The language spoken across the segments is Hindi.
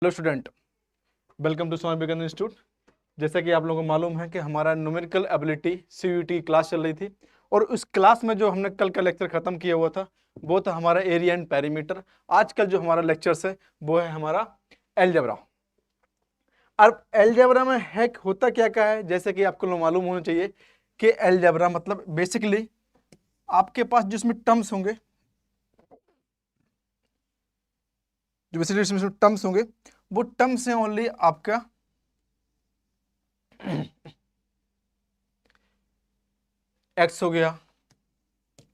Hello student, welcome to Swami Vivekananda institute. जैसा कि आप लोगों को मालूम है कि हमारा न्यूमेरिकल एबिलिटी CUET क्लास चल रही थी और उस क्लास में जो हमने कल का लेक्चर खत्म किया हुआ था वो था हमारा एरिया एंड पेरीमीटर। आजकल जो हमारा लेक्चर्स है वो है हमारा एलजेब्रा। अब एलजेब्रा में हैक होता क्या क्या है, जैसे कि आपको लोग मालूम होना चाहिए कि एलजेब्रा मतलब बेसिकली आपके पास जिसमें टर्म्स होंगे, जो बेसिकली इसमें टर्म्स होंगे वो टर्म्स हैं ओनली आपका एक्स हो गया,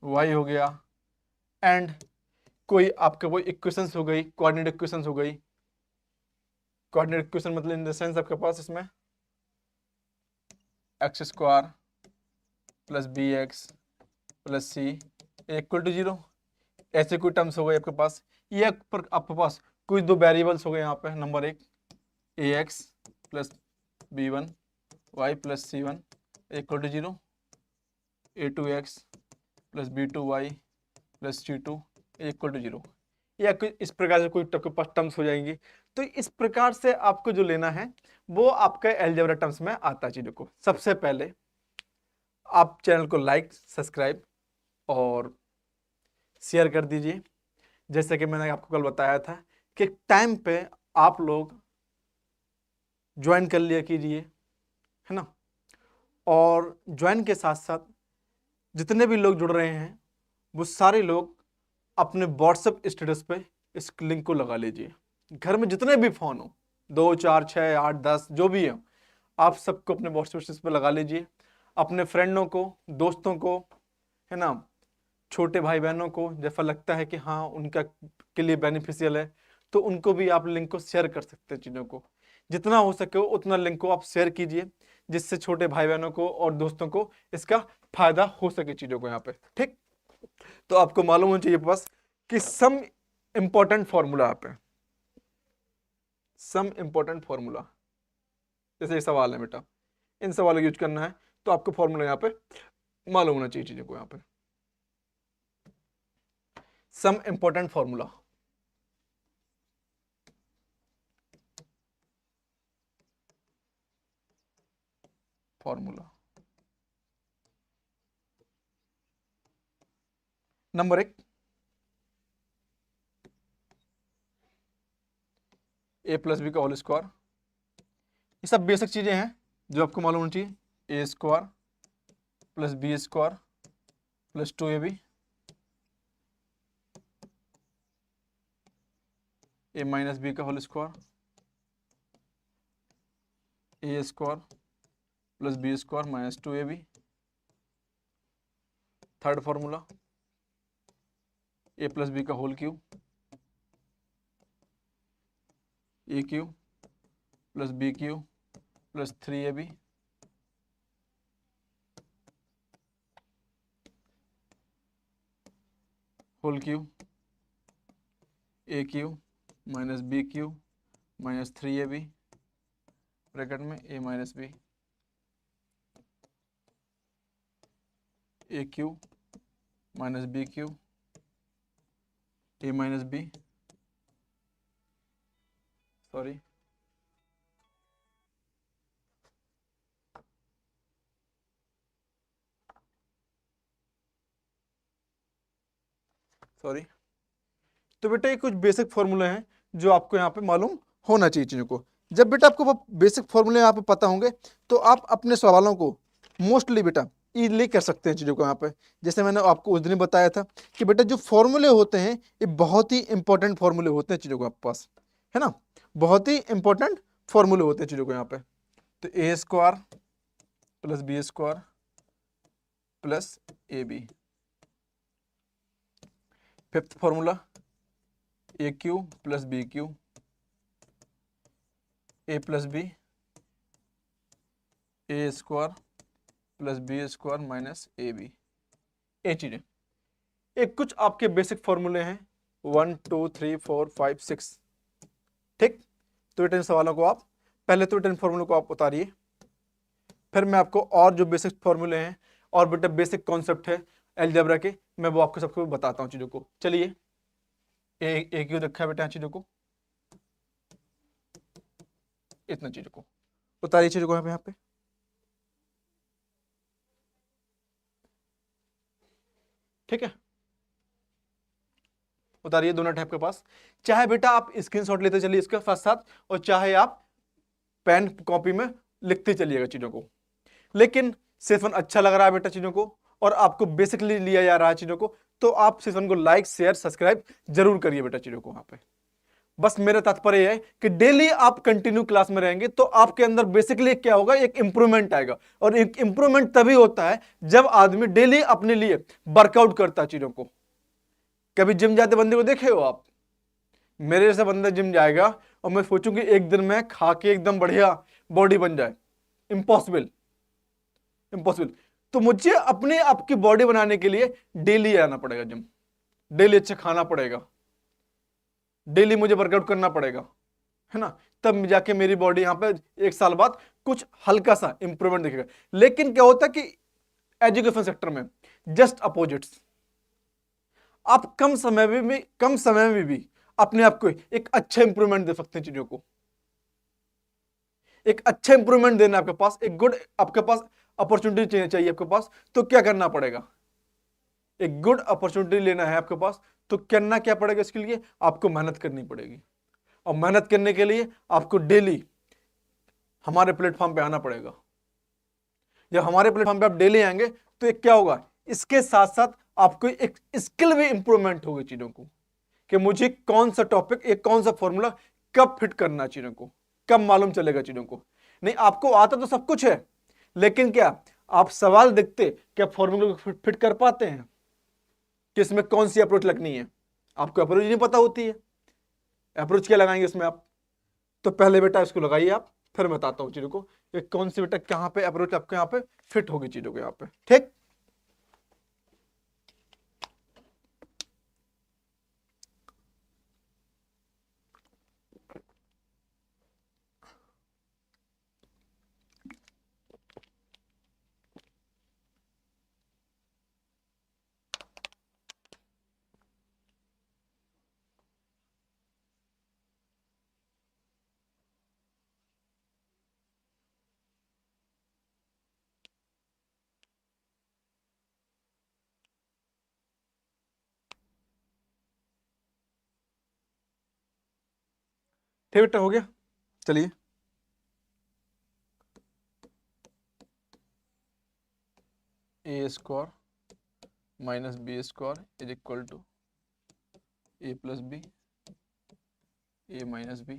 वाई हो गया एंड कोई आपके वो इक्वेशंस हो गई, कोऑर्डिनेट इक्वेशंस हो गई। कोऑर्डिनेट इक्वेशन मतलब इन द सेंस आपके पास इसमें x square plus B x plus C equal to 0, ऐसे कोई टर्म्स हो गए आपके पास। ये पर आपके पास कोई दो वेरिएबल्स हो गए यहाँ पे, number 1 a x plus B one Y plus C one equal to 0, a two x plus B two Y plus C two equal to 0, या कोई इस प्रकार से कोई आपके पास टर्म्स हो जाएंगी। तो इस प्रकार से आपको जो लेना है वो आपका एलजेब्रा टर्म्स में आता है चीजों को। सबसे पहले आप चैनल को लाइक, सब्सक्राइब और शेयर कर दीजिए। जैसे कि मैंने आपको कल बताया था कि टाइम पे आप लोग ज्वाइन कर लिया कीजिए, है ना। और ज्वाइन के साथ साथ जितने भी लोग जुड़ रहे हैं वो सारे लोग अपने व्हाट्सएप स्टेटस पे इस लिंक को लगा लीजिए। घर में जितने भी फोन हो, 2 4 6 8 10 जो भी है, आप सबको अपने व्हाट्सएप स्टेटस पे लगा लीजिए। अपने फ्रेंडों को, दोस्तों को, है ना, छोटे भाई बहनों को जैसा लगता है कि हाँ उनका के लिए बेनिफिशियल है तो उनको भी आप लिंक को शेयर कर सकते हैं। चीज़ों को जितना हो सके उतना लिंक को आप शेयर कीजिए, जिससे छोटे भाई बहनों को और दोस्तों को इसका फायदा हो सके चीज़ों को यहाँ पे। ठीक, तो आपको मालूम होना चाहिए बस कि सम इंपॉर्टेंट फॉर्मूला यहाँ पे, सम इंपॉर्टेंट फॉर्मूला, जैसे ये सवाल है बेटा, इन सवालों यूज करना है तो आपको फॉर्मूला यहाँ पे मालूम होना चाहिए चीज़ों को। यहाँ पे some important formula, formula number 1 a plus B का होल स्क्वायर। ये सब बेसिक चीजें हैं जो आपको मालूम होनी चाहिए। A square plus B square plus 2ab A minus B का whole square, A square plus B square minus 2ab। Third formula A plus B का whole cube, A cube plus B cube plus 3ab। Whole cube A cube minus B cube minus 3ab bracket में A minus B, A cube minus B cube A minus B, sorry sorry. तो बेटा ये कुछ बेसिक फॉर्मूले हैं जो आपको यहाँ पे मालूम होना चाहिए चीज़ों को। जब बेटा आपको बेसिक फॉर्मूले यहाँ पे पता होंगे तो आप अपने सवालों को मोस्टली बेटा इजीली कर सकते हैं चीज़ों को यहाँ पे। जैसे मैंने आपको उस दिन बताया था कि बेटा जो फॉर्मूले होते हैं ये बहुत ही इंपॉर्टेंट फॉर्मूले होते हैं चीज़ों को आपके पास, है ना, बहुत ही इंपॉर्टेंट फॉर्मूले होते हैं चीज़ों को यहाँ पे। तो A square plus B square plus A B. Fifth formula A cube plus B cube A plus B A square plus B square minus A B. ये चीजें एक कुछ आपके बेसिक फॉर्मूले हैं 1 2 3 4 5 6। ठीक, तो इन सवालों को आप पहले तो इन फॉर्मूलों को आप उतारिए, फिर मैं आपको और जो बेसिक फॉर्मूले हैं और बेटा बेसिक कॉन्सेप्ट है अलजेब्रा के, मैं वो आपको सबको बताता हूँ चीजों को। चलिए ए क्यू रखा है बेटा चीजों को, इतना चीजों को उतारिए, चीजों को यहाँ पे ठीक है, उतारिए दोनों टैब के पास। चाहे बेटा आप स्क्रीनशॉट लेते चलिए इसके साथ साथ, और चाहे आप पेन कॉपी में लिखते चलिएगा चीजों को। लेकिन सेशन अच्छा लग रहा है बेटा चीजों को, और आपको बेसिकली लिया जा रहा है चीजों को, तो आप सेशन को लाइक शेयर सब्सक्राइब जरूर करिए बेटा चीजों को। वहां पे बस मेरा तात्पर्य है कि डेली आप कंटिन्यू क्लास में रहेंगे तो आपके अंदर बेसिकली क्या होगा, एक इंप्रूवमेंट आएगा। और एक इंप्रूवमेंट तभी होता है जब आदमी डेली अपने लिए वर्कआउट करता है चीजों को। कभी जिम जाते बंदे को देखे हो आप? मेरे जैसा बंदा जिम जाएगा और मैं सोचूं कि एक दिन में खा के एकदम बढ़िया बॉडी बन जाए, इम्पॉसिबल, इम्पॉसिबल। तो मुझे अपने आपकी बॉडी बनाने के लिए डेली आना पड़ेगा जिम, डेली अच्छा खाना पड़ेगा, डेली मुझे वर्कआउट करना पड़ेगा, है ना, तब जाके मेरी बॉडी यहाँ पे 1 साल बाद कुछ हल्का सा इंप्रूवमेंट दिखेगा। लेकिन क्या होता है कि एजुकेशन सेक्टर में जस्ट अपोजिट्स, आप कम समय में भी अपने आप को एक अच्छा इंप्रूवमेंट दे सकते हैं चीजों को। एक अच्छा इंप्रूवमेंट देना आपके पास, एक गुड आपके पास अपॉर्चुनिटी चाहिए आपके पास, तो क्या करना पड़ेगा? एक गुड अपॉर्चुनिटी लेना है आपके पास, तो करना क्या पड़ेगा? इसके लिए आपको मेहनत करनी पड़ेगी, और मेहनत करने के लिए आपको डेली हमारे प्लेटफॉर्म पे आना पड़ेगा। जब हमारे प्लेटफॉर्म पे आप डेली आएंगे तो एक क्या होगा, इसके साथ साथ आपको एक स्किल भी इंप्रूवमेंट होगी चीजों को, कि मुझे कौन सा टॉपिक, एक कौन सा फॉर्मूला कब फिट करना है चीजों को, कब मालूम चलेगा चीजों को। नहीं, आपको आता तो सब कुछ है, लेकिन क्या आप सवाल देखते, क्या फॉर्मूला को फिट कर पाते हैं कि इसमें कौन सी अप्रोच लगनी है? आपको अप्रोच नहीं पता होती है, अप्रोच क्या लगाएंगे इसमें आप? तो पहले बेटा इसको लगाइए आप, फिर मैं बताता हूँ चीजों को कि कौन सी बेटा कहां पे अप्रोच आपको यहाँ पे फिट होगी चीजों को यहाँ पे। ठीक, ठीक बेटा, हो गया। चलिए, A square minus B square is equal to A plus B, A minus B,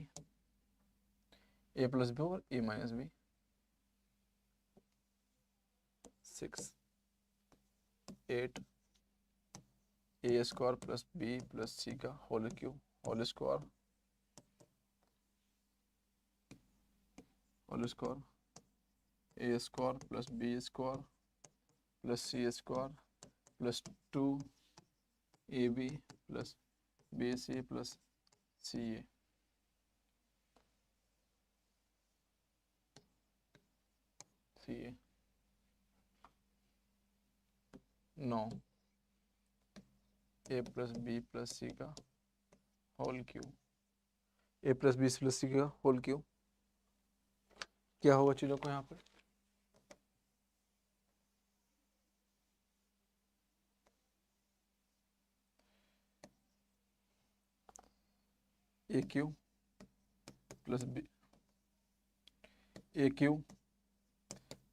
A plus B और A minus B, 6 8 A square plus B plus C का whole cube whole square A square plus B square plus C square plus 2 A B plus B C plus C A. C A 9 A plus B plus C का whole cube, A plus B plus C का होल क्यूब। क्या होगा चीजों को यहाँ पे? A cube plus B, A cube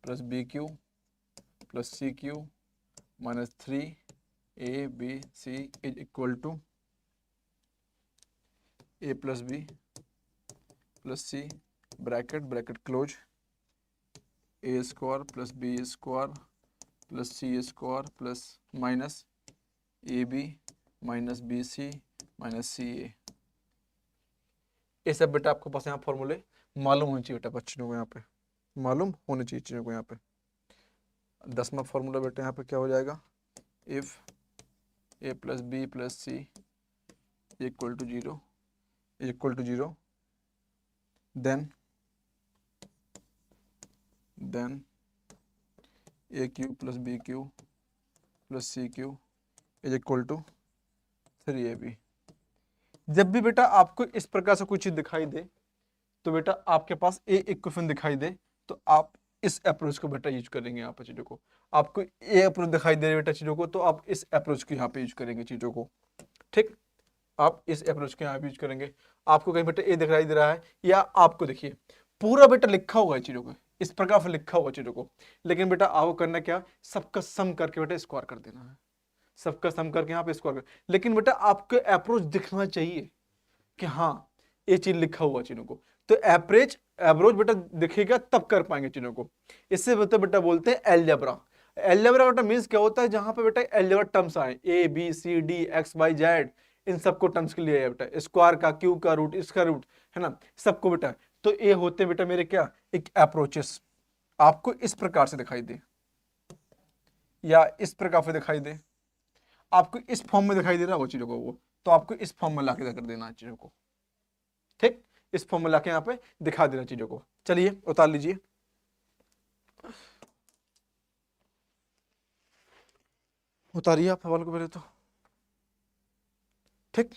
plus B cube plus C cube minus 3 A B C is equal to A plus B plus C bracket bracket close, A square plus B square plus C square plus minus A B minus B C minus C A. ये सब बेटा आपके पास यहाँ फॉर्मूले मालूम होनी चाहिए बेटा बच्चों को, यहाँ पे मालूम होनी चाहिए चीज़ों को। यहाँ पे 10वां फॉर्मूला बेटा यहाँ पे क्या हो जाएगा, if a plus B plus C equal to zero then a cube plus b cube plus c cube is equal to 3ab। जब भी बेटा आपको इस प्रकार से कोई चीज दिखाई दे तो बेटा आपके पास ए इक्वेशन दिखाई दे तो आप इस अप्रोच को बेटा यूज करेंगे यहाँ पे चीजों को। आपको ए अप्रोच दिखाई दे बेटा चीजों को तो आप इस अप्रोच को यहाँ पे यूज करेंगे चीजों को। ठीक, आप इस अप्रोच को यहाँ पे यूज करेंगे। आपको कहीं बेटा ए दिखाई दे रहा है या आपको देखिए पूरा बेटा लिखा हुआ है चीजों को, इस प्रकार से लिखा हुआ चीजों को, लेकिन बेटा आपको करना क्या, सबका सम करके बेटा स्क्वायर कर देना है, सबका सम करके यहाँ पे स्क्वायर कर। लेकिन बेटा आपको अप्रोच दिखना चाहिए कि हाँ ये चीज लिखा हुआ चीजों को, तो एवरेज बेटा दिखेगा तब कर पाएंगे चीजों को। इससे बेटा बोलते हैं एलजेब्रा। एलजेब्रा बेटा मीन्स क्या होता है, जहां पे बेटा एलजेब्रा टर्म्स आए A B C D X Y Z, इन सबको टर्म्स के लिए है बेटा, स्क्वायर का, क्यू का रूट, इसका रूट, है ना, सबको बेटा। तो ये होते बेटा मेरे क्या, एक अप्रोचेस। आपको इस प्रकार से दिखाई दे या इस प्रकार से दिखाई दे, आपको इस फॉर्म में दिखाई दे रहा है वो चीजों को, वो तो आपको इस फॉर्म में लाके कर देना है चीजों को। ठीक, इस फॉर्म में लाके यहाँ पे दिखा देना चीजों को। चलिए उतार लीजिए, उतारिए आप सवाल को पहले तो। ठीक,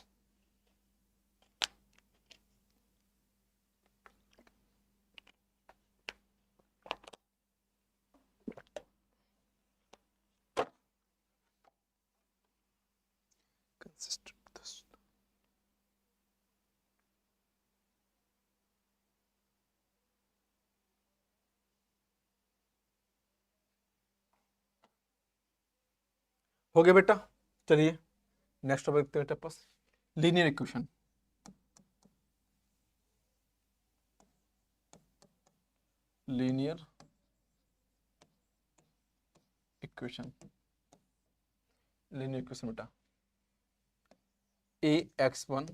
हो गया बेटा। चलिए नेक्स्ट टॉपिक देखते हैं बेटा पास, linear equation. Linear equation, linear equation बेटा A X one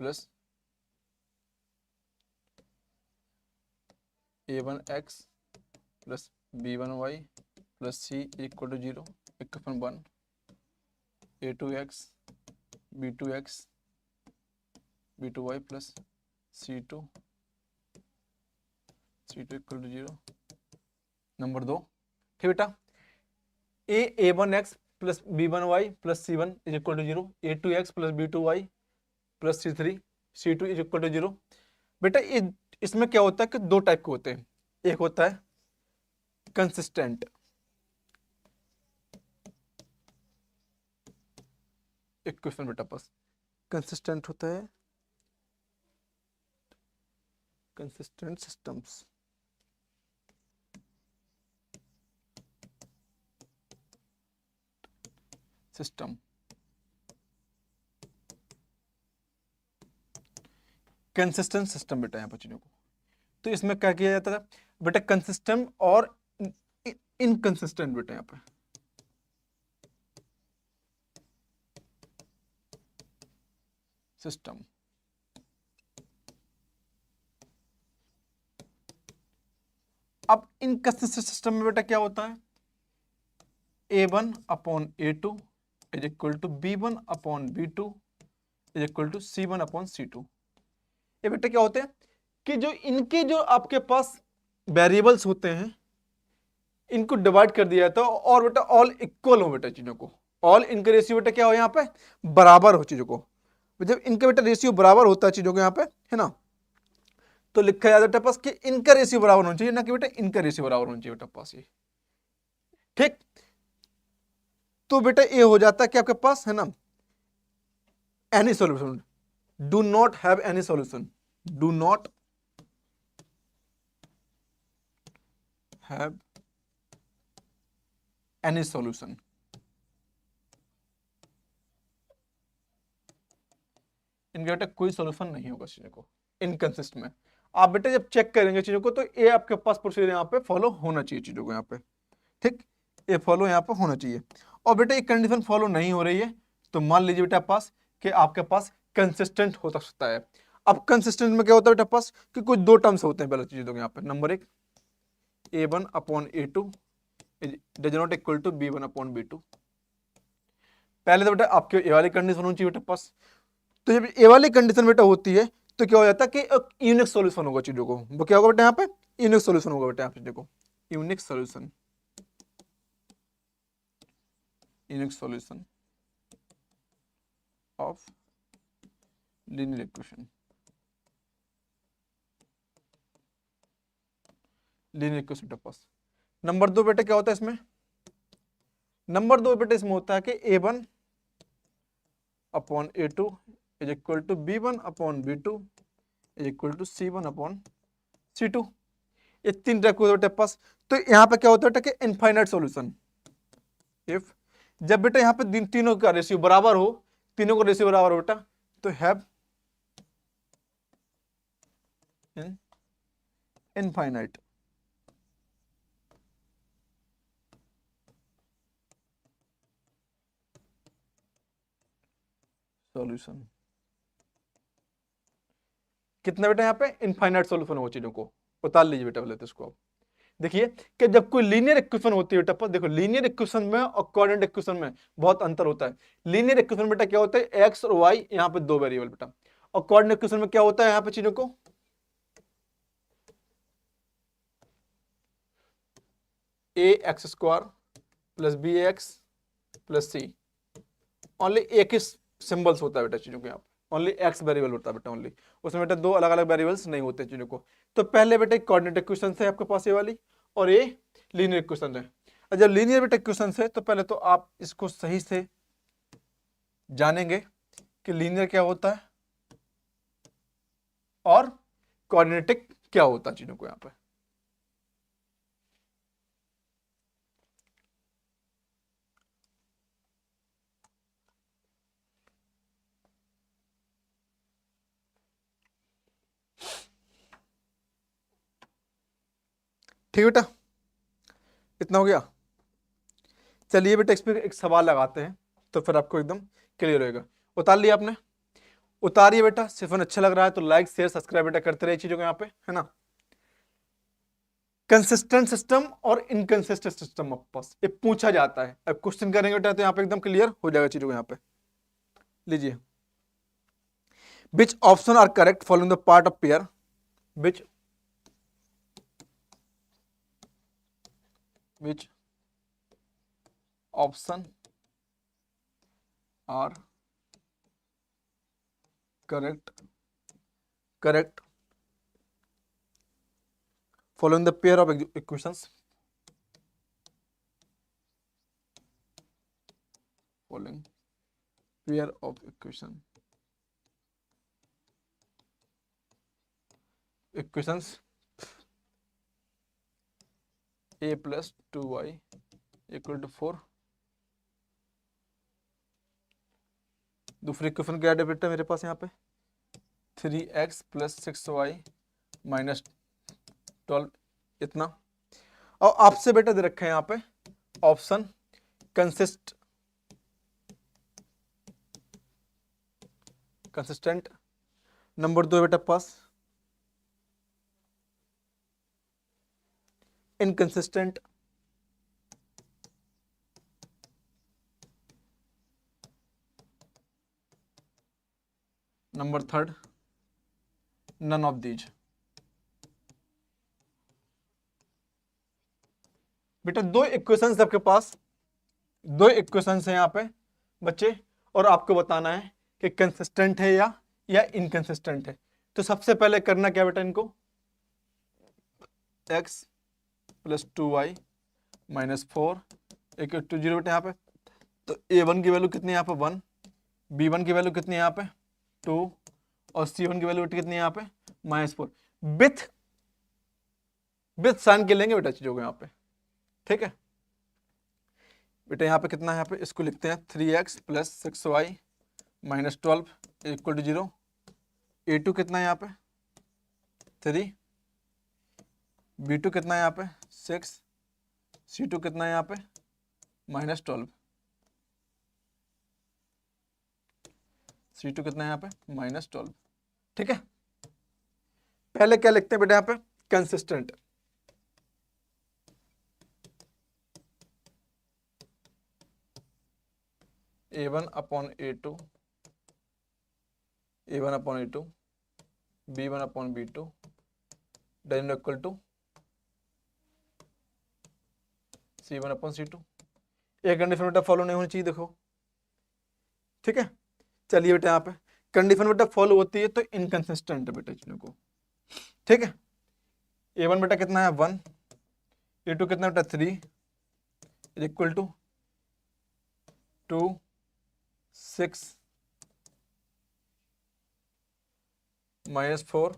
plus A one X plus B one Y plus C equal to zero, equation one A two X B two X B two Y plus C two equal to zero. Number दो, ठीक बेटा, A one X plus B one Y plus C one is equal to zero, A two x plus B two Y plus C two is equal to zero. बेटा इसमें क्या होता है कि दो टाइप के होते हैं, एक होता है कंसिस्टेंट, इक्वेशन बेटा पास कंसिस्टेंट होता है, consistent systems, system consistent system बेटा यहाँ पर चीजों को। तो इसमें क्या किया जाता था बेटा, कंसिस्टेंट और इनकंसिस्टेंट बेटा यहाँ पे, सिस्टम। अब इनकंसिस्टेंट सिस्टम में बेटा क्या होता है, A one upon A two is equal to B one upon B two is equal to C one upon C two. ये बेटा क्या होते हैं कि जो इनके जो आपके पास वेरिएबल्स होते हैं इनको डिवाइड कर दिया जाता है और बेटा ऑल इक्वल हो बेटा चीजों को, ऑल इनका रेशियो बेटा क्या हो यहाँ पे, बराबर हो चीजों को। जब इनका बेटा रेशियो बराबर होता है चीजों को यहाँ पे, है ना, तो लिखा जाता है बेटा पास कि इनका रेशियो बराबर होना चाहिए, ना कि बेटा इनका रेशियो बराबर होना चाहिए बेटा पास ये। ठीक, तो बेटा ये हो जाता है कि आपके पास, है ना, any solution, do not have any solution, do not have any solution. इनके बेटा कोई सॉल्यूशन नहीं होगा चीजों को इनकंसिस्ट में। आप बेटा जब चेक करेंगे चीजों को तो ये आपके पास प्रोसीजर यहाँ पे फॉलो होना चाहिए चीजों को यहाँ पे। ठीक, ये फॉलो यहाँ पे होना चाहिए। और बेटा ये कंडीशन फॉलो नहीं हो रही है तो मान लीजिए बेटा पास कि आपके पास कंसिस्टेंट हो सकता है। अब कंसिस्टेंट में क्या होता है बेटा पास कि कुछ दो टर्म्स होते हैं पहले चीजों के यहाँ पे। नंबर एक, A one upon A two does not equal to B one upon B two. पहले तो बेटा आपके ये वाली कंडीशन होनी चाहिए बेटा पास। तो जब ये वाली कंडीशन बेटा होती है तो क्या हो जाता है कि यूनिक सॉल्यूशन होगा चीजों को। वो क्या होगा बेटा यहाँ पे, यूनिक सॉल्यूशन होगा बेटा यहाँ पे, देखो unique solution, unique solution of linear equation. Linear equation बेटा पास। नंबर 2 बेटा क्या होता है इसमें, नंबर 2 बेटा इसमें होता है कि a1 upon a2 is equal to b1 upon b2 is equal to c1 upon c2। ये 3 ट्रैक होते बेटा पास। तो यहाँ पे क्या होता है बेटा कि इनफाइनाइट सॉल्यूशन, इफ जब बेटा यहाँ पे तीनों का रेशियो बराबर हो, तीनों का रेशियो बराबर हो बेटा, तो हैव इन इनफाइनाइट सॉल्यूशन। कितना बेटा यहाँ पे इनफाइनाइट सॉल्यूशन हो चीजों को, उतार लीजिए बेटा पहले तो इसको आप देखिए कि जब कोई लीनियर इक्वेशन होती है बेटा पर, देखो लीनियर इक्वेशन में और कोऑर्डिनेट इक्वेशन में बहुत अंतर होता है। लीनियर इक्वेशन बेटा क्या होता है, एक्स और वाई यहाँ पे 2 वेरिएबल बेटा, और कोऑर्डिनेट इक्वेशन में क्या होता है यहाँ पे चीजों को A X square plus B x plus C, only एक ही सिंबल्स होता है बेटा चीजों के यहाँ पे, ओनली एक्स वेरिएबल होता है बेटा ओनली, उसमें बेटा 2 अलग अलग वेरिएबल्स नहीं होते चीजों को। तो पहले बेटा कोऑर्डिनेट इक्वेशन है आपके पास ये वाली, और ये लीनियर इक्वेशन है। और जब लीनियर बेटा इक्वेशन है तो पहले तो आप इसको सही से जानेंगे कि लीनियर क्या होता है और कोऑर्डिनेटिक क्या होता है चीजों को यहाँ पे। ठीक बेटा, इतना हो गया। चलिए बेटा इस पर एक सवाल लगाते हैं तो फिर आपको एकदम क्लियर होगा। उतार लिया आपने, उतारिए बेटा। सिर्फ अच्छा लग रहा है तो लाइक शेयर सब्सक्राइब बेटा करते रहिए चीजों को यहाँ पे, है ना। कंसिस्टेंट सिस्टम और इनकंसिस्टेंट सिस्टम वापस ये पूछा जाता है। अब क्वेश्चन करेंगे बेटा तो यहाँ पे एकदम क्लियर हो जाएगा चीजों को। यहाँ पे लीजिए, which option are correct following the part of pair, which option are correct following the pair of equations, following pair of equations a plus 2y equal to 4। दूसरी इक्वेशन क्या है बेटा मेरे पास यहाँ पे 3x प्लस 6y माइनस 12 इतना। और आपसे बेटा दे रखा है यहाँ पे ऑप्शन कंसिस्टेंट, नंबर 2 बेटा पास inconsistent, number 3 none of these. बेटा 2 इक्वेशंस आपके पास, 2 इक्वेशंस हैं यहाँ पे बच्चे, और आपको बताना है कि कंसिस्टेंट है या इनकंसिस्टेंट है। तो सबसे पहले करना क्या बेटा, इनको x plus 2y minus 4 equal to 0 बेटा यहाँ पे। तो a1 की वैल्यू कितनी है यहाँ पे 1, b1 की वैल्यू कितनी है यहाँ पे 2, और c1 की वैल्यू कितनी है यहाँ पे -4। विथ साइन के लेंगे बेटा चीजों को यहाँ पे, ठीक है बेटा। यहाँ पे कितना है, यहाँ पे इसको लिखते हैं 3x plus 6y minus 12 equal to 0। a2 कितना है यहाँ पे 3, b2 कितना है यहाँ पे 6, c2 कितना है यहाँ पे -12, c2 कितना है यहाँ पे -12, ठीक है। पहले क्या लिखते हैं बेटा यहाँ पे consistent, a1 upon a2, a1 upon a2, b1 upon b2 doesn't equal to c1 upon c2। एक कंडीशन बेटा फॉलो नहीं होनी चाहिए, देखो, ठीक है। चलिए बेटा यहाँ पे कंडीशन बेटा फॉलो होती है तो इनकंसिस्टेंट है बेटा चीजों को, ठीक है। a1 बेटा कितना है 1, A2 कितना बेटा 3 is equal to 2 6 -4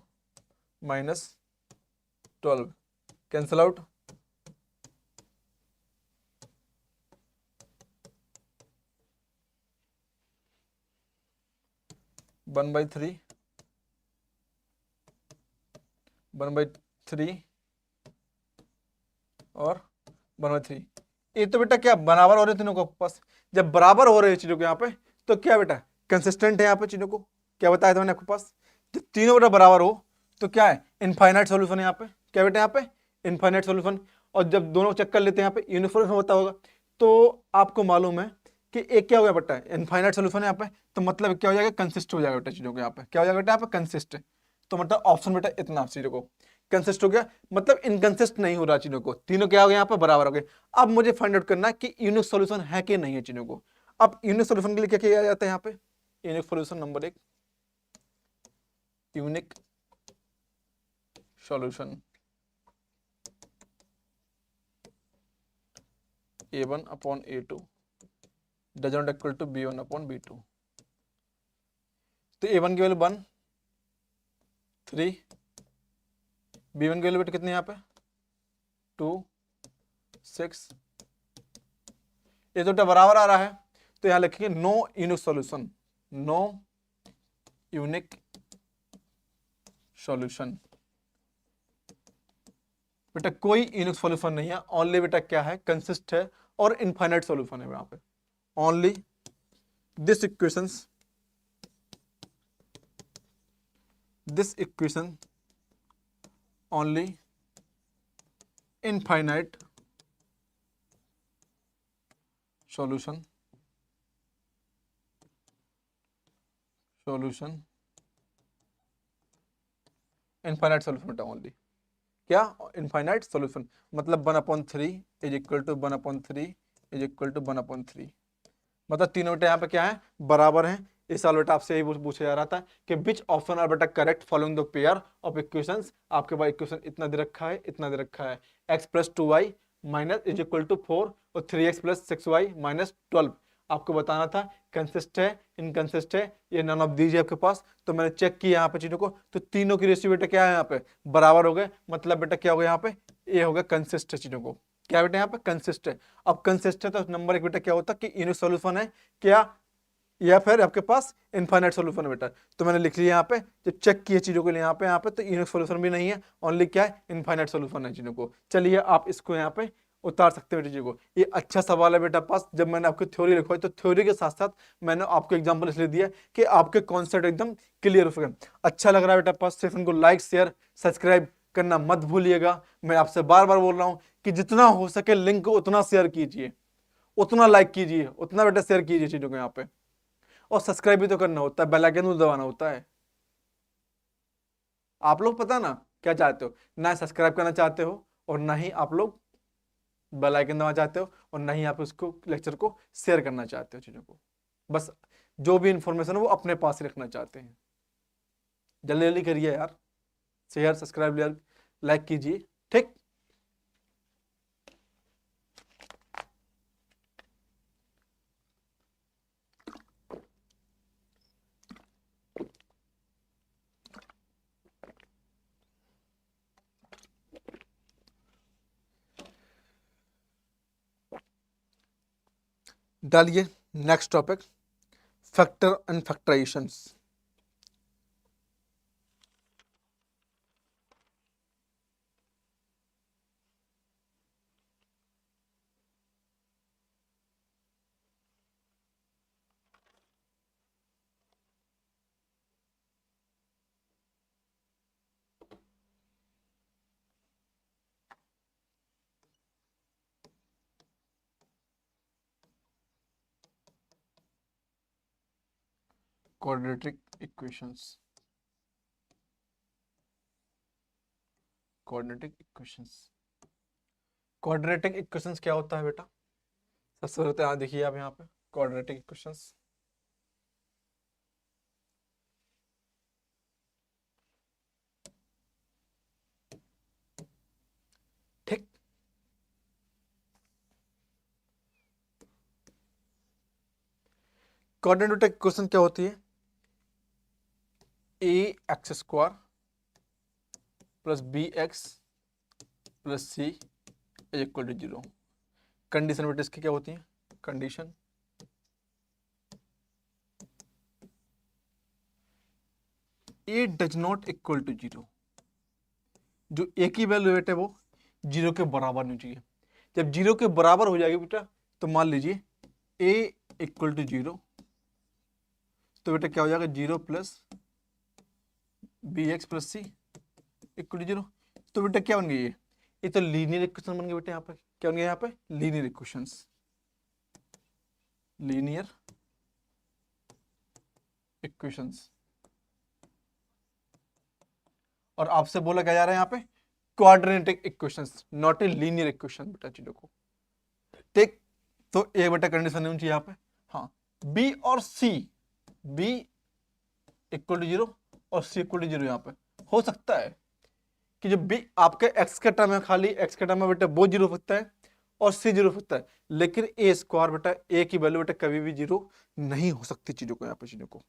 -12 cancel out, 1/3 1/3 और 1/3। ये तो बेटा क्या बराबर हो रहे तीनों को पास, जब बराबर हो रहे हैं चीजों को यहाँ पे तो क्या बेटा कंसिस्टेंट है यहाँ पे चीजों को, क्या बताया था मैंने आपके पास, जब तीनों बेटा बराबर हो तो क्या है इनफाइनाइट सॉल्यूशन है यहाँ पे, क्या बेटा यहाँ पे इनफाइनाइट सॉल्यूशन। और जब दोनों चेक कर लेते हैं यहाँ पे यूनिफॉर्म होता होगा तो आपको मालूम है कि एक क्या हो गया बेटा इनफाइनाइट सॉल्यूशन है यहाँ पे, तो मतलब क्या हो जाएगा कंसिस्ट हो जाएगा बेटा चीजों को, यहाँ पे क्या हो जाएगा बेटा यहाँ पे कंसिस्ट, तो मतलब ऑप्शन बेटा इतना चीजों को कंसिस्ट हो गया, मतलब इनकंसिस्ट नहीं हो रहा चीजों को, तीनों क्या हो गया यहाँ पे बराबर हो गए। अब मुझे फाइंड आउट करना है कि यूनिक सॉल्यूशन है कि नहीं है चीजों को। अब यूनिक सॉल्यूशन के लिए क्या किया जाता है यहाँ पे, unique solution number 1, unique solution A1/A2 does not equal to B1/B2। तो A1 की वैल्यू 1 3, B1 की वैल्यू बेटा कितनी यहाँ पे 2 6, ये तो बराबर आ रहा है तो यहां लिखेंगे no unique solution, no unique solution, बेटा कोई यूनिक सॉल्यूशन नहीं है, ओनली बेटा क्या है कंसिस्ट है और इनफाइनाइट सॉल्यूशन है यहाँ पे, only this equation only infinite solution infinite solution बेटा ओनली क्या इनफाइनाइट सॉल्यूशन, मतलब 1/3 is equal to 1/3 is equal to 1/3, मतलब तीनों बेटा यहाँ पे क्या है बराबर हैं। इस साल बेटा आपसे यही पूछा जा रहा था कि विच ऑप्शन आर बेटा correct following the pair of equations, आपके पास इक्वेशन इतना दे रखा है इतना दे रखा है, x + 2y minus is equal to 4 और 3x + 6y - 12, आपको बताना था कंसिस्ट है इनकंसिस्ट है, ये नन ऑफ दीजिए आपके पास, तो मैंने चेक किया यहाँ पे चीजों को तो तीनों की रेशियो बेटा क्या है यहाँ पे बराबर हो गए, मतलब बेटा क्या हो गया यहाँ पे ये हो गया कंसिस्ट है चीजों को, क्या बेटा यहाँ पे कंसिस्ट है। अब कंसिस्ट है तो नंबर 1 बेटा क्या होता है कि यूनिक सॉल्यूशन है क्या, या फिर आपके पास इनफाइनाइट सॉल्यूशन है बेटा, तो मैंने लिख लिया यहाँ पे जब चेक किए चीजों के लिए यहाँ पे तो यूनिक सॉल्यूशन भी नहीं है, ओनली क्या है इनफाइनाइट सॉल्यूशन है चीजों को। चलिए आप इसको यहाँ पे उतार सकते हो चीजों को, ये अच्छा सवाल है बेटा पास, जब मैंने आपको थ्योरी लिखवाई तो थ्योरी के साथ साथ मैंने आपको एग्जांपल इसलिए दिया कि आपके कॉन्सेप्ट एकदम क्लियर हो सके। अच्छा लग रहा है बेटा पास, सिर्फ इनको लाइक शेयर सब्सक्राइब करना मत भूलिएगा, मैं आपसे बार बार बोल रहा हूँ कि जितना हो सके लिंक को उतना शेयर कीजिए, उतना लाइक कीजिए, उतना बेटा शेयर कीजिए चीजों को यहाँ पे, और सब्सक्राइब भी तो करना होता है, बेल आइकन भी दबाना होता है। आप लोग पता ना क्या चाहते हो, ना सब्सक्राइब करना चाहते हो और ना ही आप लोग बेल आइकन दबाना चाहते हो और ना ही आप उसको लेक्चर को शेयर करना चाहते हो चीजों को, बस जो भी इंफॉर्मेशन है वो अपने पास ही रखना चाहते हैं। जल्दी जल्दी करिए यार, शेयर सब्सक्राइब लाइक कीजिए, ठीक। डालिए next topic factor and factorisations. quadratic equations, quadratic equations, quadratic equations क्या होता है बेटा, सबसे पहले यहाँ देखिए आप यहाँ पे quadratic equations, ठीक। कोऑर्डिनेट इक्वेशन क्या होती है? A X square plus B x plus C is equal to 0। Condition बेटा इसकी क्या होती है? Condition A does not equal to 0, जो ए की वैल्यू बेटा वो 0 के बराबर नहीं चाहिए। जब 0 के बराबर हो जाएगी बेटा तो मान लीजिए ए इक्वल टू 0, तो बेटा क्या हो जाएगा? 0 plus B x plus C equal to 0। तो बेटा क्या बन गई ये तो लीनियर इक्वेशन बन गई बेटा। यहाँ पे क्या बन गया? यहाँ पे लीनियर इक्वेशंस, लीनियर इक्वेशंस। और आपसे बोला क्या जा रहा है यहाँ पे? Quadratic equations, not a linear equation बेटा चीजों को। ठीक, तो ए बेटा कंडीशन होनी चाहिए यहाँ पे। हाँ, बी और सी, बी इक्वल टू 0 और सी इक्वल टू 0 यहाँ पे हो सकता है कि जो बी आपके एक्स का टर्म है, खाली एक्स का टर्म है बेटा, वो 0 हो सकता है और सी 0 हो सकता है, लेकिन ए स्क्वायर बेटा, ए की वैल्यू बेटा कभी भी 0 नहीं हो सकती चीजों को, यहाँ पे चीजों को।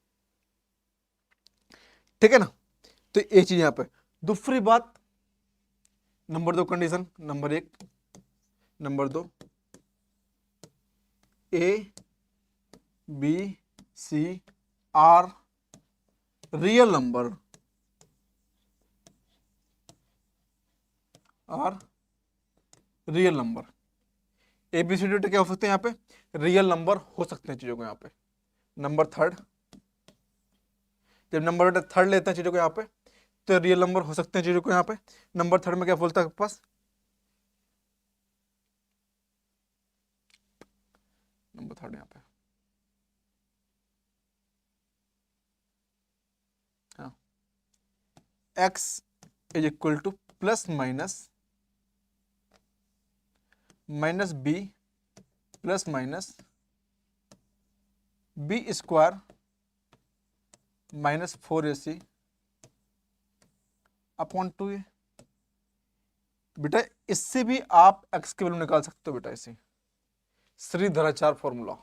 ठीक है ना? तो ये चीज यहाँ पे। दूसरी बात, number 2 condition, number 1, number 2, A B c are real number, are real number. A b c d क्या हो सकते हैं यहाँ पे? रियल नंबर हो सकते हैं चीजों को यहाँ पे। नंबर 3, जब नंबर बेटा 3 लेते हैं चीजों को यहाँ पे तो रियल नंबर हो सकते हैं चीजों को यहाँ पे। नंबर 3 में क्या बोलता है आपके पास? नंबर 3 यहाँ पे, हाँ, x is equal to plus minus b plus minus B square minus 4ac upon 2a। बेटा इससे भी आप x की वैल्यू निकाल सकते हो बेटा, इसे श्रीधराचार्य फॉर्मूला।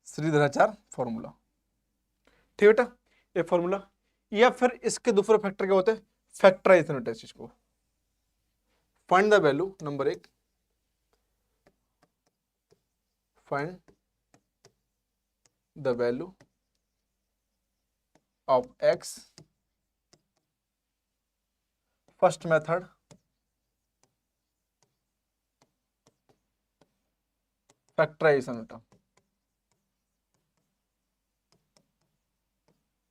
श्रीधराचार्य फॉर्मूला, ठीक बेटा, ये फॉर्मूला। या फिर इसके दूसरे फैक्टर क्या होते हैं? फैक्टराइजेशन होता है इस चीज को। Find the value, number 1, find the value of x, first method, factorisation बेटा,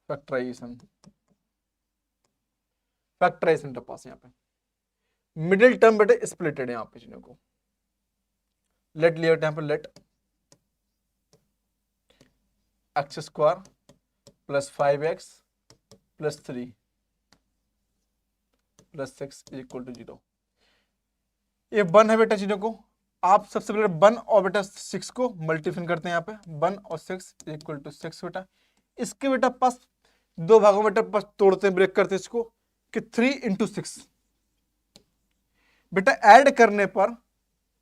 फैक्टराइजेशन, फैक्टराइजेशन के पास यहाँ पे मिडिल टर्म बेटे स्प्लिटेड है यहाँ पे चीजों को। लेट लिया यहाँ पे, let x square plus 5x plus 3 plus 6 equal to 0। ये 1 है बेटा चीजों को। आप सबसे पहले 1 और बेटा 6 को मल्टीप्लाई करते हैं यहाँ पे, 1 और 6 इक्वल टू 6 बेटा। इसके बेटा पास दो भागों में बेटा पास तोड़ते हैं, ब्रेक करते हैं इसको कि 3 इंटू 6 बेटा ऐड करने पर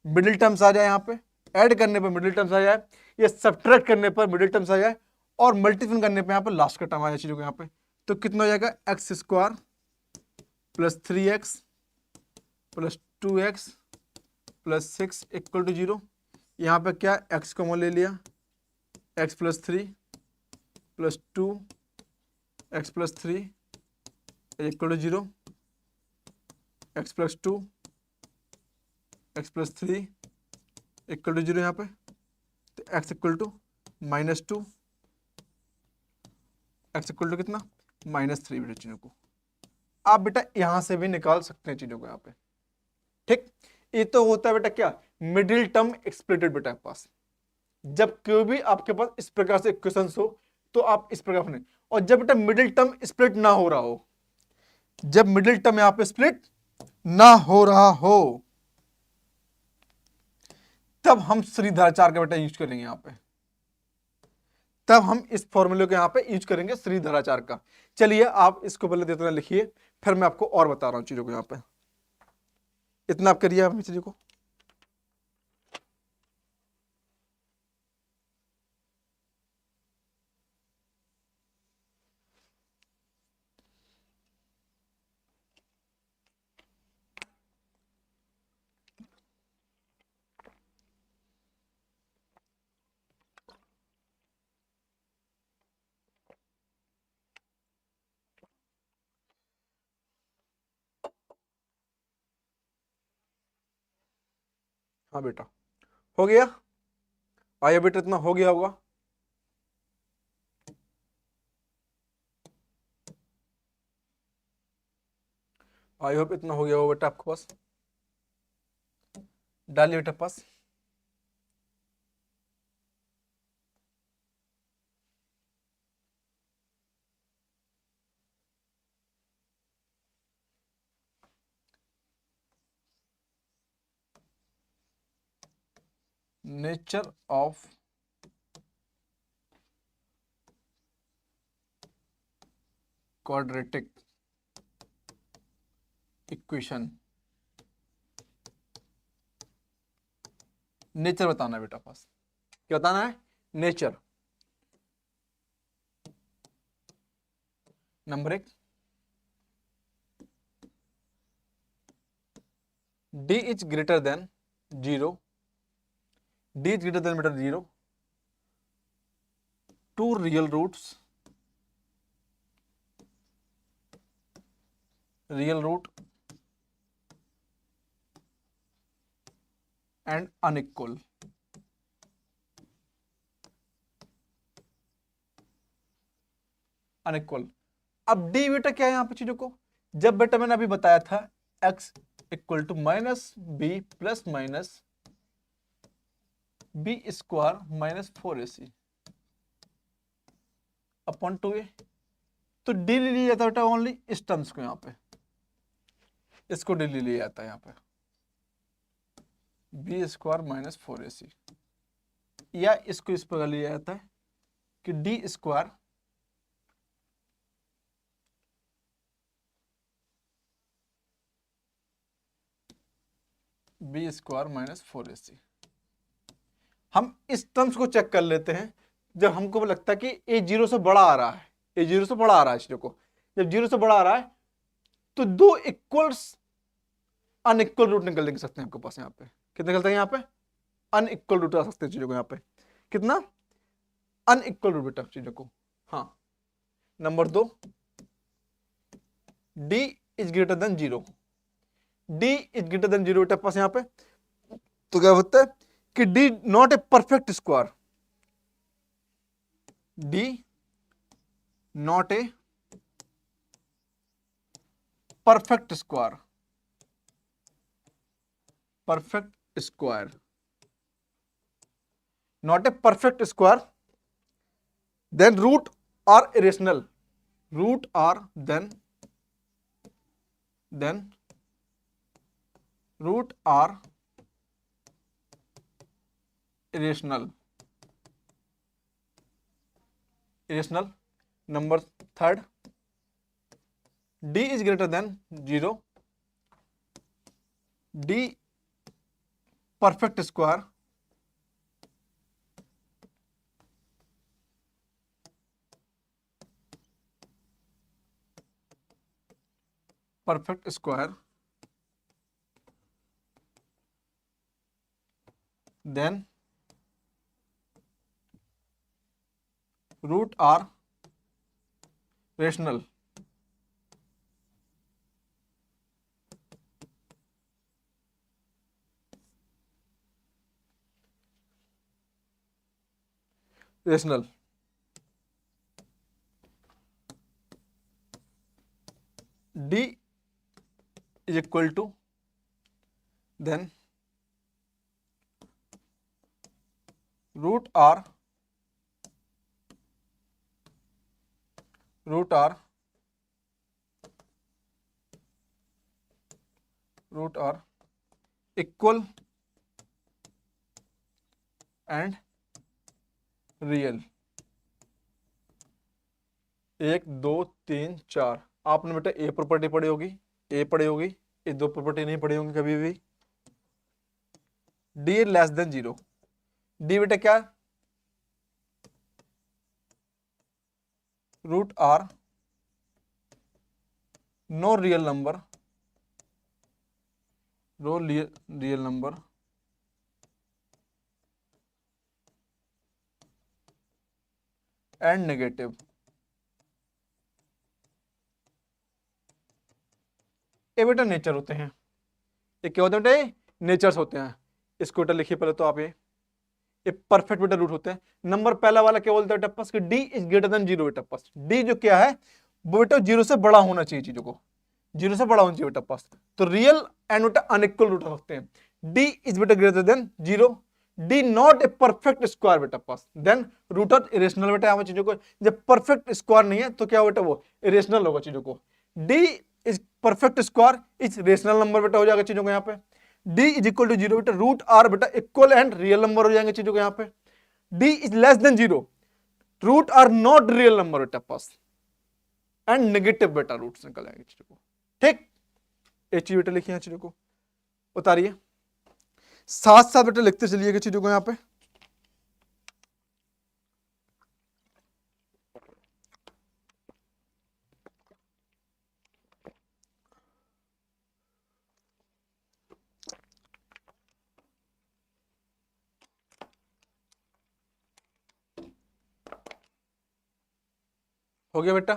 मिडिल टर्म्स आ जाए, यहाँ पे ऐड करने पर मिडिल टर्म्स आ जाए, ये सब्ट्रैक्ट करने पर मिडिल टर्म्स आ जाए, और मल्टीप्लाई करने पर यहाँ पे लास्ट का टर्म आ जाए चीजों को यहाँ पे। तो कितना हो जाएगा? X square plus 3x plus 2x plus 6 equal to 0। यहाँ पे क्या x कॉमन ले लिया, x plus 3 plus 2 x plus 3 equal to 0, x plus 2 x plus 3 equal to 0 यहाँ पे। तो x equal to -2, x equal to कितना? -3 बेटा चीजों को। आप बेटा यहां से भी निकाल सकते हैं चीजों को यहाँ पे। ठीक, ये तो होता है बेटा क्या? मिडिल टर्म एक्सप्लिटेड बेटा के पास। जब कोई भी आपके पास इस प्रकार से इक्वेशंस हो तो आप इस प्रकार बने, और जब बेटा मिडिल टर्म स्प्लिट ना हो रहा हो, जब मिडिल टर्म यहां पे स्प्लिट ना हो रहा हो, तब हम श्रीधराचार्य का बेटा यूज करेंगे यहाँ पे, तब हम इस फॉर्मूले को यहाँ पे यूज करेंगे श्रीधराचार्य का। चलिए आप इसको पहले देते लिखिए, फिर मैं आपको और बता रहा हूँ चीजों को। यहाँ पे इतना आप करिए आप चीजों को। हाँ बेटा हो गया, आइए बेटा इतना हो गया होगा। आई होप इतना हो गया होगा बेटा आपके पास। डालिए बेटा पास। Nature of quadratic equation, nature बताना है बेटा पास। क्या बताना है? Nature. Number 1, d is greater than 0, d is greater than बेटा 0, 2 real root and unequal. Unequal. अब डी बेटा क्या है यहाँ पे चीजों को, जब बेटा मैंने अभी बताया था x equal to minus b plus minus B square minus 4ac upon 2a, तो डी ले लिया जाता है बेटा ओनली इस टर्म्स को, यहाँ पे इसको डी ले लिया जाता है यहाँ पे बी स्क्वायर माइनस 4ac, या इसको इस प्रकार लिया जाता है कि D square b square minus 4ac। हम इस टर्म्स को चेक कर लेते हैं जब हमको लगता है कि ए 0 से बड़ा आ रहा है, ए 0 से बड़ा आ रहा है। चीजों को जब 0 से बड़ा आ रहा है तो दो इक्वल्स अनइक्वल रूट निकल सकते हैं आपके पास। यहाँ पे कितने निकलते हैं? यहाँ पे अनइक्वल रूट आ सकते हैं चीजों को। यहाँ पे कितना अनइक्वल रूट बेटा चीजों को। हाँ, number 2, D is greater than 0, D is greater than 0 बेटा पास यहाँ पे, तो क्या होता है कि D not a perfect square, D not a perfect square, perfect square, not a perfect square, then root are irrational, root are then root are irrational. Number 3, d is greater than 0, d perfect square, then root are rational. D is equal to then root r equal and real. 1 2 3 4। आपने बेटा ए प्रॉपर्टी पढ़ी होगी, ए पढ़ी होगी, ये दो प्रॉपर्टी नहीं पढ़ी होंगी कभी भी। D less than 0। डी बेटा क्या, root are no real number, no real number and negative. ये बेटा नेचर होते हैं, ये क्या होते हैं बेटा, नेचर्स होते हैं। इसको बेटा लिखिए पहले तो आप, ये परफेक्ट बेटा रूट होते हैं। नंबर पहला वाला क्या बोलते हैं बेटा पास कि डी इज ग्रेटर देन 0 बेटा पास। डी जो क्या है वो बेटा 0 से बड़ा होना चाहिए, चीजों को 0 से बड़ा होना चाहिए बेटा पास। तो रियल एंड बेटा अनइक्वल रूट होते हैं। डी इज बेटा greater than 0, D not a perfect square बेटा पास, देन रूट ऑफ इरेशनल बेटा। यहाँ चीजों को जब परफेक्ट स्क्वायर नहीं है तो क्या बेटा वो इरेशनल होगा चीजों को। D is perfect square is rational number बेटा हो जाएगा चीजों को यहाँ पे। d इज इक्वल टू 0 बेटा, रूट आर बेटा इक्वल एंड रियल नंबर हो जाएंगे चीजों को यहाँ पे। d is less than 0, root are not real number बेटा पास, एंड नेगेटिव बेटा रूट्स निकल आएंगे चीजों को। ठीक, एक चीज बेटा लिखिए चीजों को, उतारिए साथ साथ बेटा लिखते चलिएगा चीजों को यहाँ पे। हो गया बेटा,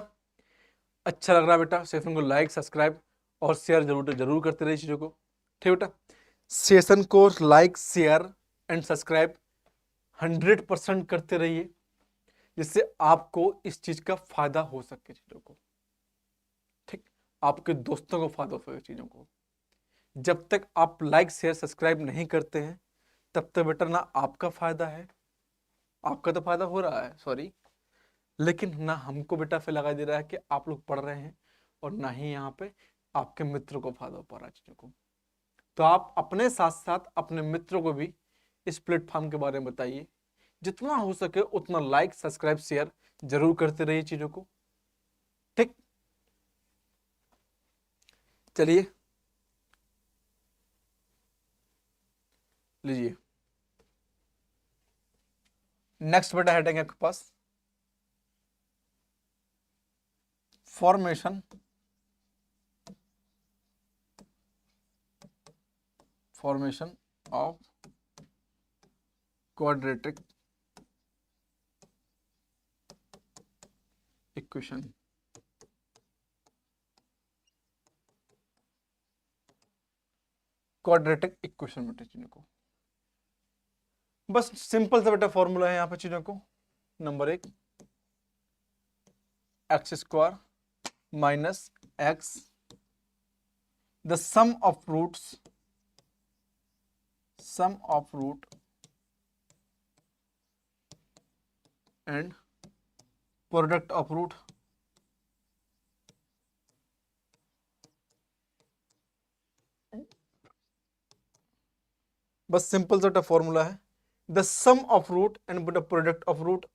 अच्छा लग रहा है बेटा, सेशन को लाइक सब्सक्राइब और शेयर जरूर जरूर करते रहिए चीजों को। ठीक बेटा, सेशन को लाइक शेयर एंड सब्सक्राइब 100% करते रहिए, जिससे आपको इस चीज का फायदा हो सके चीजों को। ठीक, आपके दोस्तों को फायदा हो सके चीजों को। जब तक आप लाइक शेयर सब्सक्राइब नहीं करते हैं तब तक बेटा ना आपका फायदा है, आपका तो फायदा हो रहा है सॉरी, लेकिन ना हमको बेटा फिर लगा दे रहा है कि आप लोग पढ़ रहे हैं, और ना ही यहाँ पे आपके मित्र को फायदा हो पा रहा है चीजों को। तो आप अपने साथ साथ अपने मित्रों को भी इस प्लेटफॉर्म के बारे में बताइए, जितना हो सके उतना लाइक सब्सक्राइब शेयर जरूर करते रहिए चीजों को। ठीक, चलिए लीजिए नेक्स्ट बेटा हेडिंग है आपके पास, formation of quadratic equation. Quadratic equation बेटा चीजों को, बस सिंपल सा बेटा फॉर्मूला है यहाँ पे चीजों को। Number 1 x square minus x, the sum of root and product of root बस सिंपल सा फॉर्मूला है, the sum of root and the product of root.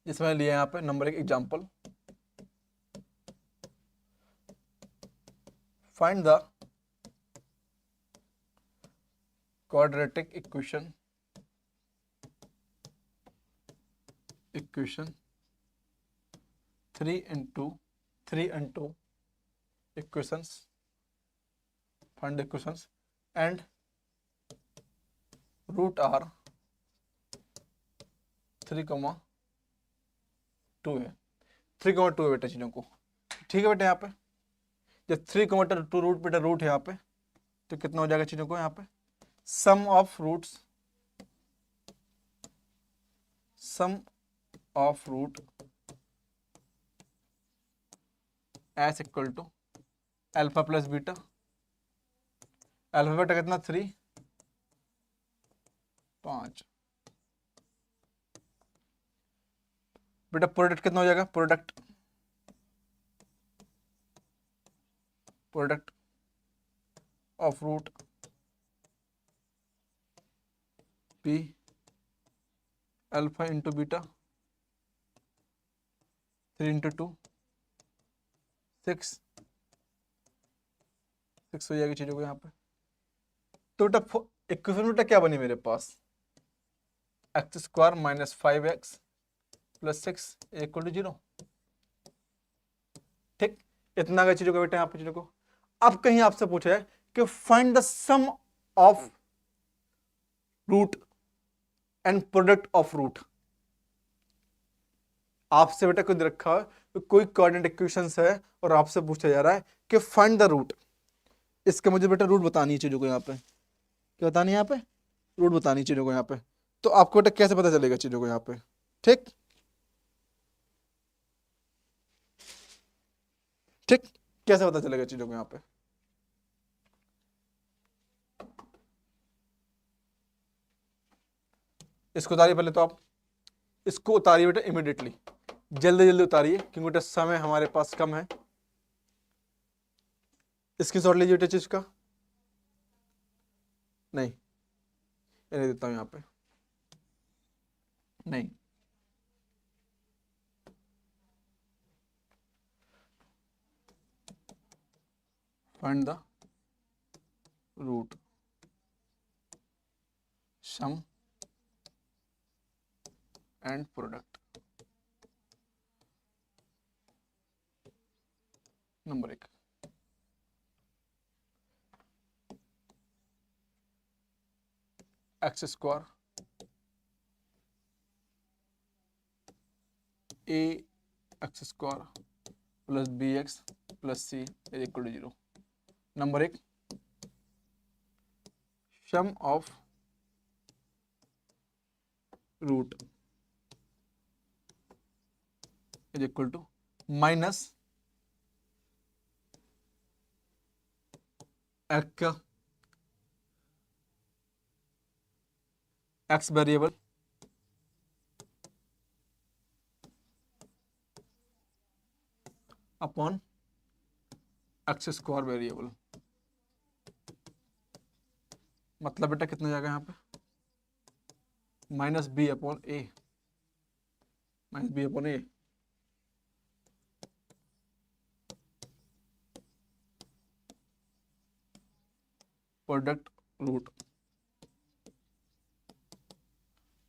जिसमें लिया यहाँ पे number 1 example, find the quadratic equation 3 into equations, find the equations and root r 3,2 है, 3,2 है बेटा चीजों को। ठीक है बेटा, यहाँ पे जब 3,2 रूट बेटा रूट है यहाँ पे, तो कितना हो जाएगा चीजों को यहाँ पे, sum of roots equal to alpha plus beta. Alpha बेटा कितना 3 5 बेटा, प्रोडक्ट कितना हो जाएगा, product product of root p alpha into beta 3 into 2 6 हो जाएगी चीजों को यहाँ पे। तो बेटा इक्वेशन बेटा क्या बनी मेरे पास, एक्स स्क्वायर माइनस 5x प्लस 6 इक्वल टू 0। ठीक, इतना अगर चीजों को बेटा यहाँ पे चीजों को। अब कहीं आपसे पूछा है कि find the sum of root and product of root. आपसे बेटा कोई रखा है, कोई कोऑर्डिनेट इक्वेशंस है और आपसे पूछा जा रहा है कि फाइंड द रूट। इसके मुझे बेटा रूट बतानी है चीजों को यहाँ पे, क्या बतानी है यहाँ पे, रूट बतानी है चीजों को यहाँ पे। तो आपको बेटा कैसे पता चलेगा चीजों को यहाँ पे, ठीक ठीक, कैसे पता चलेगा चीजों को यहाँ पे। इसको उतारिए पहले, तो आप इसको उतारिए बेटा इमीडिएटली, जल्दी जल्दी उतारिए क्योंकि बेटा समय हमारे पास कम है। स्क्रीनशॉट लीजिए बेटा चीज का, नहीं ये नहीं देता हूं यहाँ पे, नहीं find the root sum and product. Number 1, x square A X square plus B x plus C is equal to 0। Number 1, sum of root is equal to minus X variable upon X square variable. मतलब बेटा कितना जाएगा यहाँ पे, minus B upon A, minus B upon A product root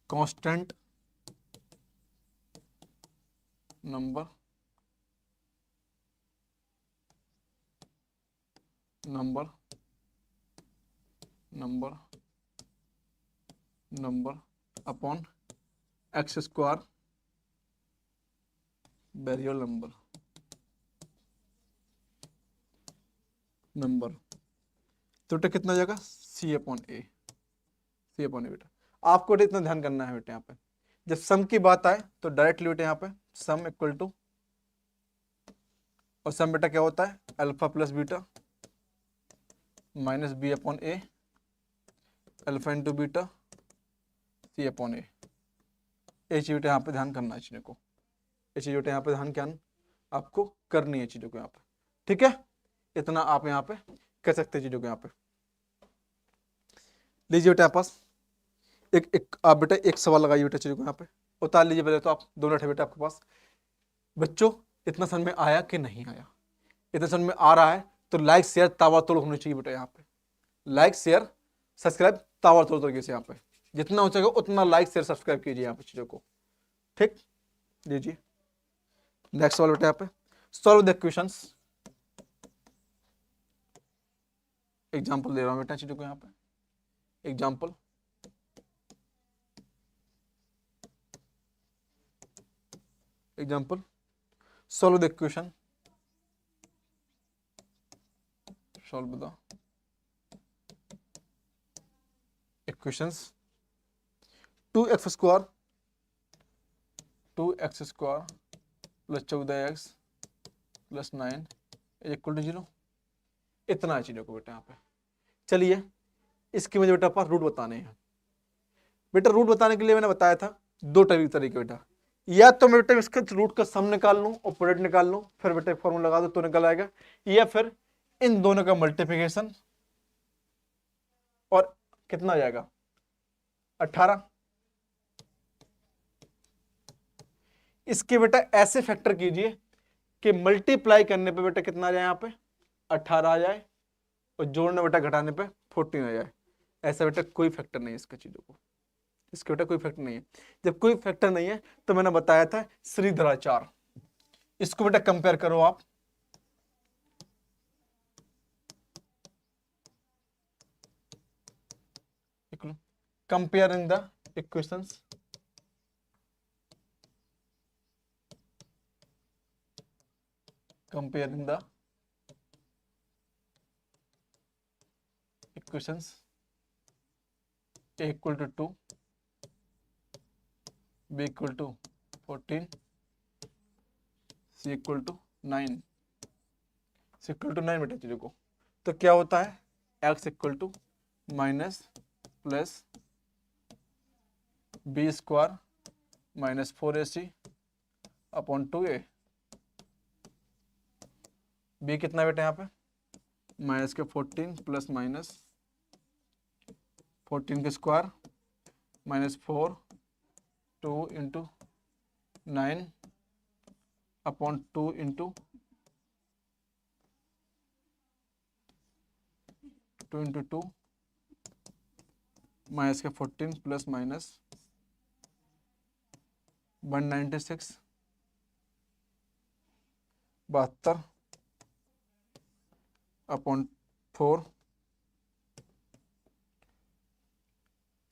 constant number number number number upon X square variable number number. तो बेटा कितना जाएगा, सी अपॉन ए, सी अपॉन ए। बेटा आपको बेटा इतना ध्यान करना है बेटा, यहाँ पे जब सम की बात आए तो डायरेक्टली बेटा यहाँ पे सम इक्वल टू, और सम बेटा क्या होता है, alpha plus beta minus B upon A alpha into beta C upon A. ये चीज बेटा यहाँ पे ध्यान करना है चीजों को, ये चीज बेटा यहाँ पे ध्यान क्या आपको करनी है चीजों को यहाँ पे, ठीक है। इतना आप यहाँ पे कर सकते हैं चीजों को यहाँ पे। लीजिए बेटा पास एक आप बेटा एक सवाल लगाइए बेटा चीजों को यहाँ पे, उतार लीजिए पहले तो आप, 2 मिनट है बेटा आपके पास। बच्चों इतना समझ में आया कि नहीं आया, इतना समझ में आ रहा है तो लाइक शेयर ताबड़तोड़ होनी चाहिए बेटा यहाँ पे, लाइक शेयर सब्सक्राइब ताबड़तोड़ तरीके से यहाँ पे, जितना हो सके उतना लाइक शेयर सब्सक्राइब कीजिए यहाँ पे चीजों को, ठीक। लीजिए नेक्स्ट सवाल बेटा यहाँ पे, सॉल्व द क्वेश्चंस। एग्जाम्पल दे रहा हूँ बेटा चीजों को यहाँ पे, example example solve the equation, solve the equations 2x square plus 14x plus 9 is equal to 0। इतना है चीजों को बेटा यहाँ पे। चलिए इसकी मुझे बेटा पास रूट बताने हैं। बेटा रूट बताने के लिए मैंने बताया था 2 तरीके बेटा, या तो मैं बेटा इसका रूट का सम निकाल लूं और प्रोडक्ट निकाल लूं, फिर बेटा फॉर्मूला लगा दो तो निकल आएगा, या फिर इन दोनों का मल्टीप्लिकेशन और कितना आ जाएगा 18। इसके बेटा ऐसे फैक्टर कीजिए कि मल्टीप्लाई करने पे बेटा कितना आ जाए, यहाँ पे 18 आ जाए और जोड़ने बेटा घटाने पे 14 आ जाए। ऐसा बेटा कोई फैक्टर नहीं है इसका चीजों को, इसके बेटा कोई फैक्टर नहीं है। जब कोई फैक्टर नहीं है तो मैंने बताया था श्रीधराचार्य, इसको बेटा कंपेयर करो आप। Comparing the equations, comparing the equations, a equal to 2, b equal to 14, c equal to 9, c equal to 9 बेटा चीजों को, तो क्या होता है x equal to minus plus B square minus 4ac upon 2a। b कितना बेटा यहाँ पे माइनस के 14 प्लस माइनस 14 के square minus 4 2 into 9 upon 2 into 2 minus के 14 प्लस माइनस 196 72 अपॉन 4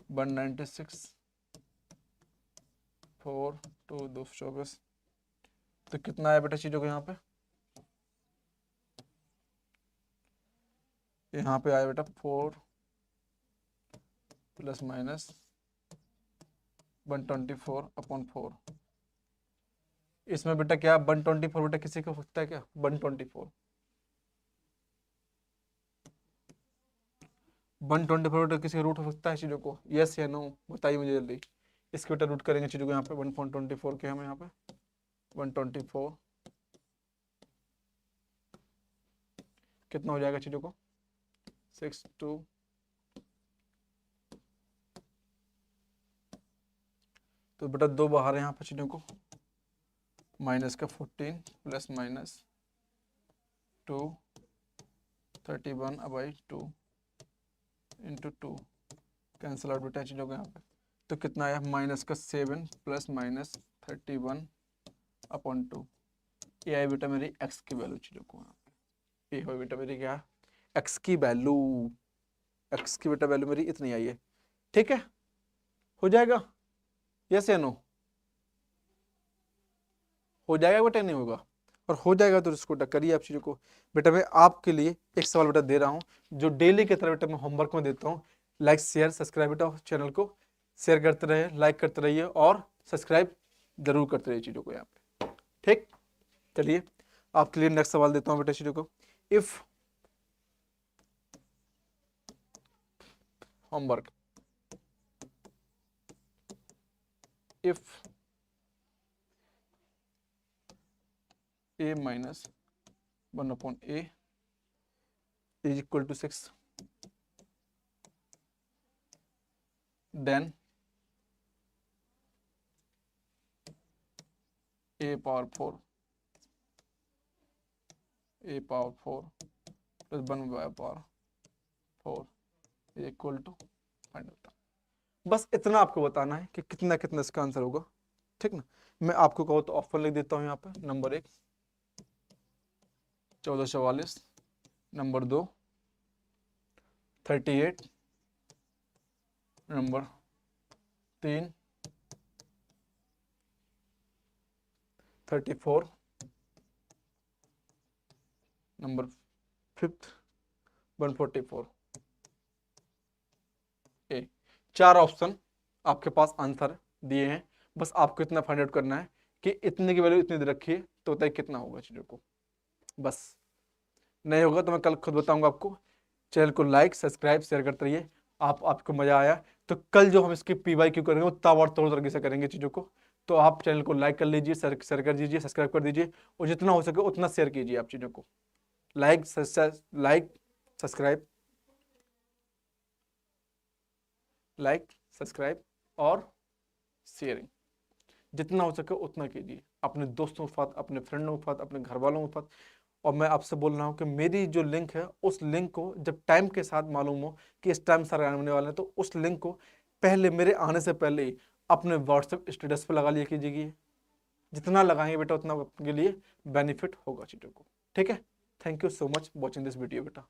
196 4 2 224। तो कितना आया बेटा चीजों को यहाँ पे आया बेटा 4 प्लस माइनस 124 अपॉन 4। इसमें बेटा क्या 124 बेटा किसी को सकता है क्या 124 बेटा किसी का रूट हो सकता है चीजों को, यस या नो बताइए मुझे जल्दी। इसके बेटा रूट करेंगे चीजों को यहाँ पे 1.24 के हमें यहाँ पे 124 कितना हो जाएगा चीजों को 62 तो बेटा दो बाहर यहाँ पे चीजों को माइनस का 14 plus minus 2 31 by 2 into 2 cancel out बेटा चीजों को यहाँ पे, तो कितना आया माइनस का 7 प्लस माइनस 31 अपॉन 2। ये आई बेटा मेरी x की वैल्यू चीजों को यहाँ पे, ये हो बेटा मेरी क्या x की वैल्यू, x की बेटा वैल्यू मेरी इतनी आई है। ठीक है हो जाएगा यस या नो, हो जाएगा बेटा नहीं होगा, और हो जाएगा तो इसको करिए आप चीजों को। बेटा मैं आपके लिए एक सवाल बेटा दे रहा हूँ जो डेली की तरह बेटा मैं होमवर्क में देता हूँ। लाइक शेयर सब्सक्राइब बेटा चैनल को शेयर करते रहिए, लाइक करते रहिए और सब्सक्राइब जरूर करते रहिए चीजों को यहाँ पे। ठीक चलिए आपके लिए नेक्स्ट सवाल देता हूँ बेटा चीजों को। If homework if a minus 1 upon a is equal to 6, then a power 4 plus 1 by power 4 is equal to find out. बस इतना आपको बताना है कि कितना कितना इसका आंसर होगा। ठीक ना, मैं आपको कहूँ तो ऑप्शन लिख देता हूँ यहाँ पे। Number 1 1444, number 2 38, number 3 34, number 5 144। ए 4 ऑप्शन आपके पास आंसर दिए हैं, बस आपको इतना फाइंड आउट करना है कि इतने की वैल्यू इतनी दे रखी है तो बताइए कितना होगा चीजों को। बस नहीं होगा तो मैं कल खुद बताऊंगा आपको। चैनल को लाइक सब्सक्राइब शेयर करते रहिए। आपको मजा आया तो कल जो हम इसकी PYQ करेंगे वो ताबड़तोड़ तरीके से करेंगे चीजों को। तो आप चैनल को लाइक कर लीजिए, शेयर कर दीजिए, सब्सक्राइब कर दीजिए और जितना हो सके उतना शेयर कीजिए आप चीजों को। लाइक सब्सक्राइब, और शेयरिंग जितना हो सके उतना कीजिए, अपने दोस्तों के साथ, अपने फ्रेंडों के साथ, अपने घर वालों के साथ। और मैं आपसे बोल रहा हूँ कि मेरी जो लिंक है, उस लिंक को जब टाइम के साथ मालूम हो कि इस टाइम सारे आने वाले हैं, तो उस लिंक को पहले, मेरे आने से पहले ही अपने व्हाट्सएप स्टेटस पर लगा लिया कीजिए। जितना लगाएंगे बेटा उतना आपके लिए बेनिफिट होगा चीज़ों को। ठीक है, thank you so much watching this video बेटा।